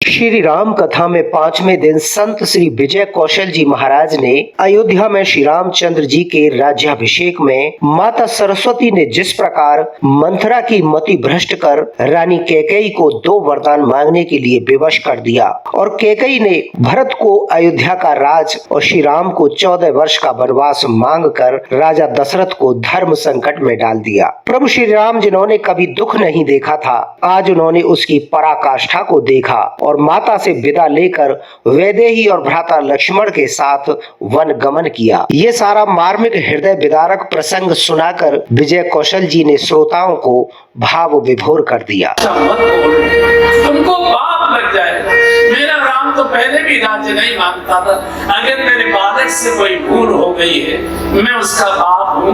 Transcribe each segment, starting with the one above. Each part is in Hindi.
श्री राम कथा में पांचवें दिन संत श्री विजय कौशल जी महाराज ने अयोध्या में श्री रामचंद्र जी के राज्याभिषेक में माता सरस्वती ने जिस प्रकार मंथरा की मति भ्रष्ट कर रानी कैकेयी को 2 वरदान मांगने के लिए विवश कर दिया और कैकेयी ने भरत को अयोध्या का राज और श्री राम को 14 वर्ष का वनवास मांग कर राजा दशरथ को धर्म संकट में डाल दिया। प्रभु श्री राम जिन्होंने कभी दुख नहीं देखा था, आज उन्होंने उसकी पराकाष्ठा को देखा और माता से विदा लेकर वैदेही और भ्राता लक्ष्मण के साथ वन गमन किया। ये सारा मार्मिक हृदय विदारक प्रसंग सुनाकर विजय कौशल जी ने श्रोताओं को भाव विभोर कर दिया। तुमको पाप लग जाएगा। मेरा राम तो पहले भी राज्य नहीं मांगता था। अगर मेरे बालक से कोई भूल हो गई है, मैं उसका बाप हूँ,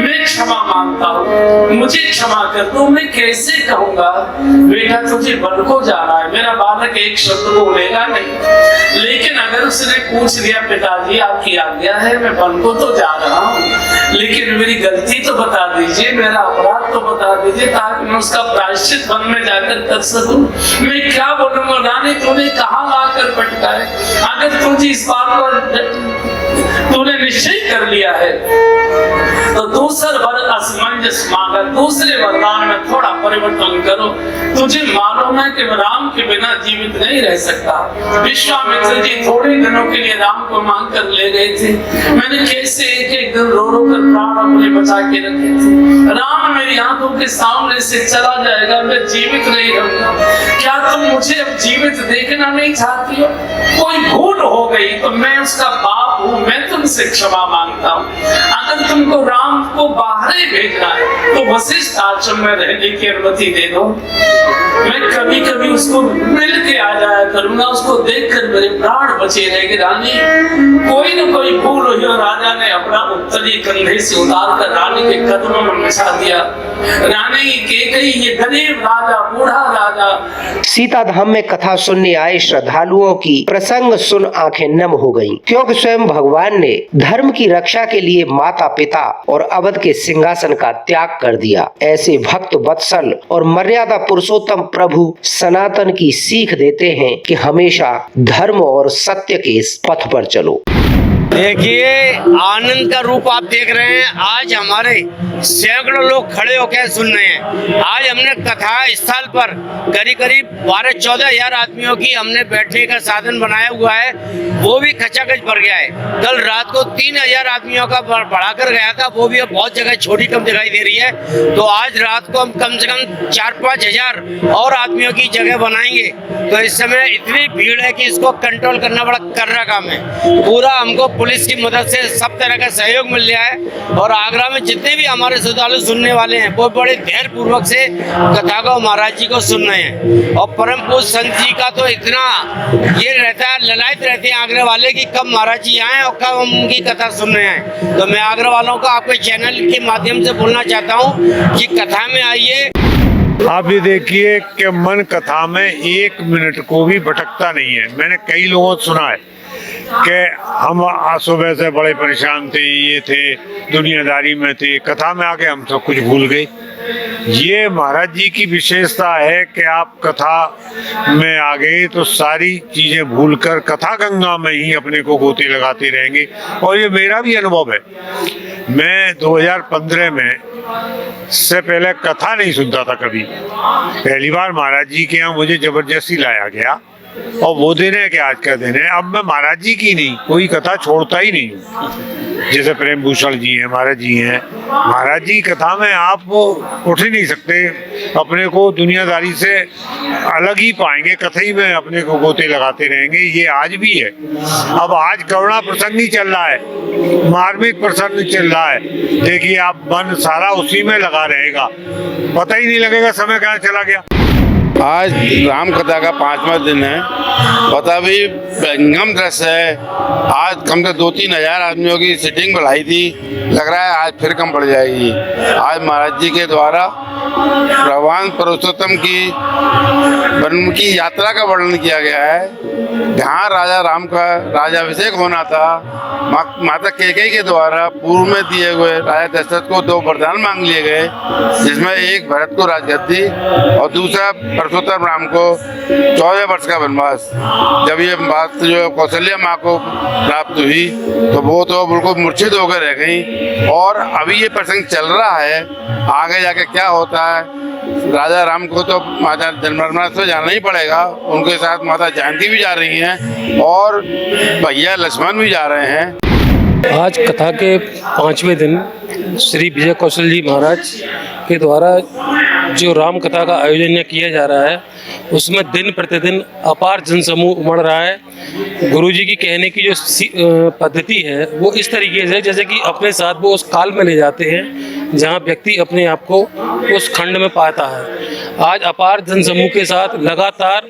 मैं क्षमा मांगता हूँ, मुझे क्षमा कर दो। मैं कैसे कहूँगा बेटा तुझे वन को जाना है, मेरा बालक एक शब्द बोलेगा नहीं। लेकिन अगर उसने पूछ लिया पिताजी आपकी आज्ञा है, मैं वन को तो जा रहा हूँ, लेकिन मेरी गलती तो बता दीजिए, मेरा अपराध तो बता दीजिए ताकि मैं उसका प्रायश्चित वन में जाकर कर सकूं। मैं क्या बोलूंगा रानी तूने कहाँ लाकर पटकाए। अगर तुझे इस बात पर तूने निश्चय कर लिया है तो दूसरा वर असमंजस मांगा, दूसरे वरदान में थोड़ा परिवर्तन करो। तुझे मालूम है कि मैं राम के बिना जीवित नहीं रह सकता। विश्वामित्र जी थोड़े दिनों के लिए राम को मांग कर ले गए थे। मैंने कैसे एक एक दिन रो रो कर प्राण अपने बचा के रखे थे। राम मेरी आंखों के सामने से चला जाएगा, मैं जीवित नहीं रहूंगा। क्या तुम मुझे अब जीवित देखना नहीं चाहती हो? कोई भूल हो गई तो मैं उसका बाप हूँ, मैं तुमसे क्षमा मांगता हूँ। अगर तुमको राम को बाहर ही भेजना है तो वशिष्ठ आश्रम में रहने की अनुमति दे दो। मैं कभी कभी उसको मिल के आ जाया करूंगा, उसको देखकर मेरे प्राण बचे रहेंगे। रानी कोई न कोई भूल हुई और राजा ने अपना उत्तरी कंधे से उतार कर रानी के कदमों में बिछा दिया। रानी कैकेयी ये गरीब राजा, बूढ़ा राजा सीता धाम में कथा सुनने आए श्रद्धालुओं की प्रसंग सुन आंखें नम हो गईं, क्योंकि स्वयं भगवान ने धर्म की रक्षा के लिए माता पिता और अवध के सिंहासन का त्याग कर दिया। ऐसे भक्त वत्सल और मर्यादा पुरुषोत्तम प्रभु सनातन की सीख देते हैं कि हमेशा धर्म और सत्य के पथ पर चलो। देखिए आनंद का रूप आप देख रहे हैं। आज हमारे सैकड़ों लोग खड़े होकर सुन रहे हैं। आज हमने कथा स्थल पर करीब करीब 12-14 हजार आदमियों की हमने बैठने का साधन बनाया हुआ है, वो भी खचाखच भर गया है। कल रात को 3000 आदमियों का बढ़ाकर गया था, वो भी अब बहुत जगह छोटी कम दिखाई दे रही है। तो आज रात को हम कम से कम 4-5 हजार और आदमियों की जगह बनाएंगे। तो इस समय इतनी भीड़ है कि इसको कंट्रोल करना बड़ा कर्रा काम है। पूरा हमको पुलिस की मदद से सब तरह का सहयोग मिल रहा है और आगरा में जितने भी हमारे श्रद्धालु सुनने वाले हैं वो बड़े धैर्य पूर्वक से कथा को महाराज जी को सुन रहे हैं। और परम पूज्य संत जी का तो इतना ये रहता है, ललायत रहते हैं आगरा वाले की कब महाराज जी आए और कब हम उनकी कथा सुन रहे हैं। तो मैं आगरा वालों को आपके चैनल के माध्यम से बोलना चाहता हूँ कि कथा में आइए। आप ये देखिए कि मन कथा में 1 मिनट को भी भटकता नहीं है। मैंने कई लोगों को सुना है कि हम आज सुबह से बड़े परेशान थे, ये थे, दुनियादारी में थे, कथा में आके हम सब कुछ भूल गए। ये महाराज जी की विशेषता है कि आप कथा में आ गए तो सारी चीजें भूलकर कथा गंगा में ही अपने को गोते लगाते रहेंगे। और ये मेरा भी अनुभव है। मैं 2015 में से पहले कथा नहीं सुनता था कभी। पहली बार महाराज जी के यहाँ मुझे जबरदस्ती लाया गया और वो दिन है कि आज का दिन है। अब मैं महाराज जी की नहीं कोई कथा छोड़ता ही नहीं हूँ। जैसे प्रेम भूषण जी हैं, महाराज जी हैं, महाराज जी कथा में आप वो उठ ही नहीं सकते, अपने को दुनियादारी से अलग ही पाएंगे, कथा ही में अपने को गोते लगाते रहेंगे। ये आज भी है। अब आज करुणा प्रसंग ही चल रहा है, मार्मिक प्रसंग चल रहा है। देखिए आप मन सारा उसी में लगा रहेगा, पता ही नहीं लगेगा समय कहाँ चला गया। आज राम कथा का 5वां दिन है। पता भी गम दृश्य है। आज कम से 2-3 हजार आदमियों की सीटिंग बढ़ाई थी, लग रहा है आज फिर कम पड़ जाएगी। आज महाराज जी के द्वारा भगवान पुरुषोत्तम की यात्रा का वर्णन किया गया है। जहाँ राजा राम का राज्याभिषेक होना था, माता कैकेयी के द्वारा पूर्व में दिए हुए राजा दशरथ को 2 वरदान मांग लिए गए, जिसमें एक भरत को राजगद्दी और दूसरा पुरुषोत्तम राम को 14 वर्ष का वनवास। जब ये बात जो कौशल्या माँ को प्राप्त हुई तो वो तो बिल्कुल मूर्छित होकर रह गई। और अभी ये प्रसंग चल रहा है, आगे जाके क्या होता है राजा राम को तो माता धर्मराज से जाना ही पड़ेगा। उनके साथ माता जानकी भी जा रही हैं और भैया लक्ष्मण भी जा रहे हैं। आज कथा के 5वें दिन श्री विजय कौशल जी महाराज के द्वारा जो राम कथा का आयोजन किया जा रहा है, उसमें दिन प्रतिदिन अपार जनसमूह उमड़ रहा है। गुरुजी की कहने की जो पद्धति है वो इस तरीके से जैसे कि अपने साथ वो उस काल में ले जाते हैं जहाँ व्यक्ति अपने आप को उस खंड में पाता है। आज अपार जनसमूह के साथ लगातार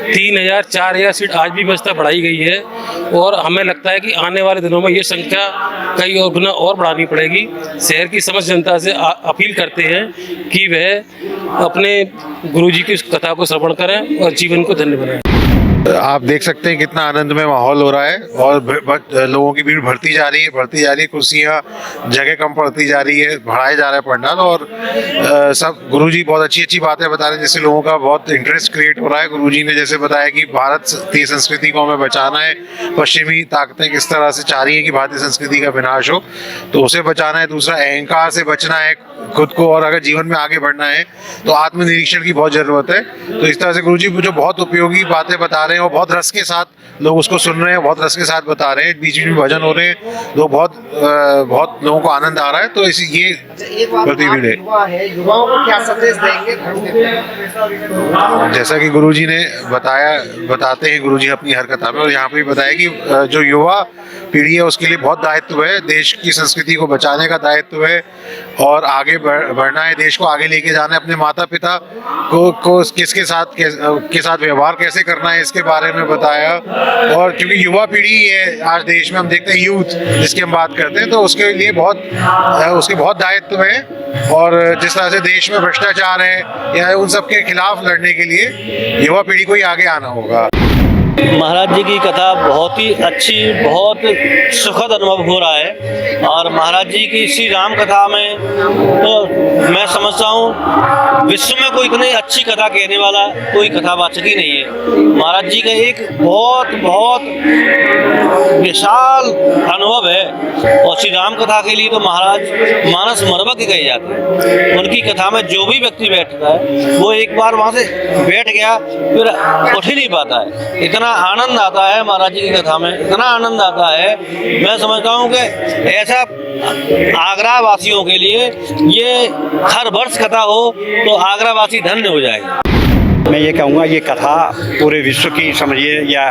3000-4000 सीट आज भी व्यवस्था बढ़ाई गई है और हमें लगता है कि आने वाले दिनों में ये संख्या कई और गुना और बढ़ानी पड़ेगी। शहर की समस्त जनता से अपील करते हैं कि वह अपने गुरुजी की उस कथा को श्रवण करें और जीवन को धन्य बनाएं। आप देख सकते हैं कितना आनंदमय माहौल हो रहा है और लोगों की भीड़ बढ़ती जा रही है, कुर्सियाँ जगह कम पड़ती जा रही है, बढ़ाए जा रहा है पंडाल। और सब गुरुजी बहुत अच्छी अच्छी बातें बता रहे हैं जिससे लोगों का बहुत इंटरेस्ट क्रिएट हो रहा है। गुरुजी ने जैसे बताया कि भारत की संस्कृति को हमें बचाना है, पश्चिमी ताकतें किस तरह से चाह रही हैं कि भारतीय संस्कृति का विनाश हो, तो उसे बचाना है। दूसरा, अहंकार से बचना है खुद को, और अगर जीवन में आगे बढ़ना है तो आत्मनिरीक्षण की बहुत जरूरत है। तो इस तरह से गुरुजी जो बहुत उपयोगी बातें बता रहे हैं और बहुत रस के साथ लोग उसको सुन रहे हैं, बहुत रस के साथ बता रहे हैं, बीच बीच में भजन हो रहे हैं, लोग बहुत लोगों को आनंद आ रहा है। तो इसी ये गतिविधि है। युवाओं को क्या संदेश देंगे? जैसा कि गुरुजी ने बताते हैं गुरुजी अपनी हर कथा में, और यहाँ पे भी बताया कि जो युवा पीढ़ी है उसके लिए बहुत दायित्व है, देश की संस्कृति को बचाने का दायित्व है और आगे बढ़ना है, देश को आगे लेके जाना है। अपने माता पिता को किसके साथ व्यवहार कैसे करना है इसके बारे में बताया। और क्योंकि युवा पीढ़ी है आज देश में, हम देखते हैं यूथ जिसकी हम बात करते हैं, तो उसके लिए उसके बहुत दायित्व है। और जिस तरह से देश में भ्रष्टाचार है या उन सब के खिलाफ लड़ने के लिए युवा पीढ़ी को ही आगे आना होगा। महाराज जी की कथा बहुत ही अच्छी, बहुत सुखद अनुभव हो रहा है। और महाराज जी की श्री राम कथा में तो मैं समझता हूँ विश्व में कोई इतनी अच्छी कथा कहने वाला कोई कथावाचक ही नहीं है। महाराज जी का एक बहुत विशाल अनुभव है और श्री राम कथा के लिए तो महाराज मानस मरबक कहे जाते हैं। उनकी कथा में जो भी व्यक्ति बैठता है वो एक बार वहाँ से बैठ गया फिर उठ ही नहीं पाता है। इतना आनंद आता है महाराज जी की कथा में, इतना आनंद आता है। मैं समझता हूँ कि ऐसा आगरा वासियों के लिए ये हर वर्ष कथा हो तो आगरा वासी धन्य हो जाएगा। मैं ये कहूँगा ये कथा पूरे विश्व की समझिए या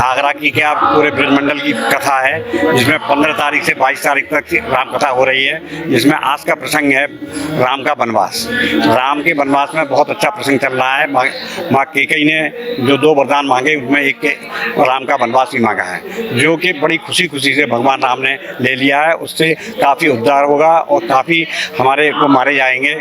आगरा की क्या पूरे ब्रजमंडल की कथा है, जिसमें 15 तारीख से 22 तारीख तक राम कथा हो रही है। जिसमें आज का प्रसंग है राम का वनवास। राम के वनवास में बहुत अच्छा प्रसंग चल रहा है। माँ कैकेयी ने जो 2 वरदान मांगे उनमें एक के राम का वनवास ही मांगा है, जो कि बड़ी खुशी से भगवान राम ने ले लिया है। उससे काफ़ी उद्धार होगा और काफ़ी हमारे को मारे जाएंगे,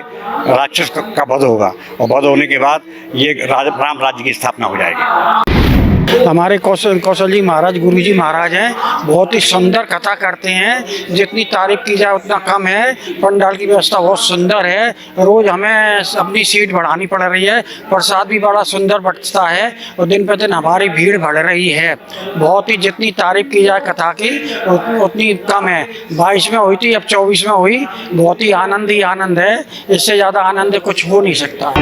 राक्षस का वध होगा और वध होने के बाद ये राम राज्य की स्थापना हो जाएगी। हमारे कौशल जी महाराज, गुरु जी महाराज हैं, बहुत ही सुंदर कथा करते हैं। जितनी तारीफ की जाए उतना कम है। पंडाल की व्यवस्था बहुत सुंदर है। रोज हमें अपनी सीट बढ़ानी पड़ रही है। प्रसाद भी बड़ा सुंदर बटता है और दिन पर दिन हमारी भीड़ बढ़ रही है। बहुत ही जितनी तारीफ की जाए कथा की उतनी कम है। 22 में हुई थी, अब 24 में हुई। बहुत ही आनंद है। इससे ज़्यादा आनंद कुछ हो नहीं सकता।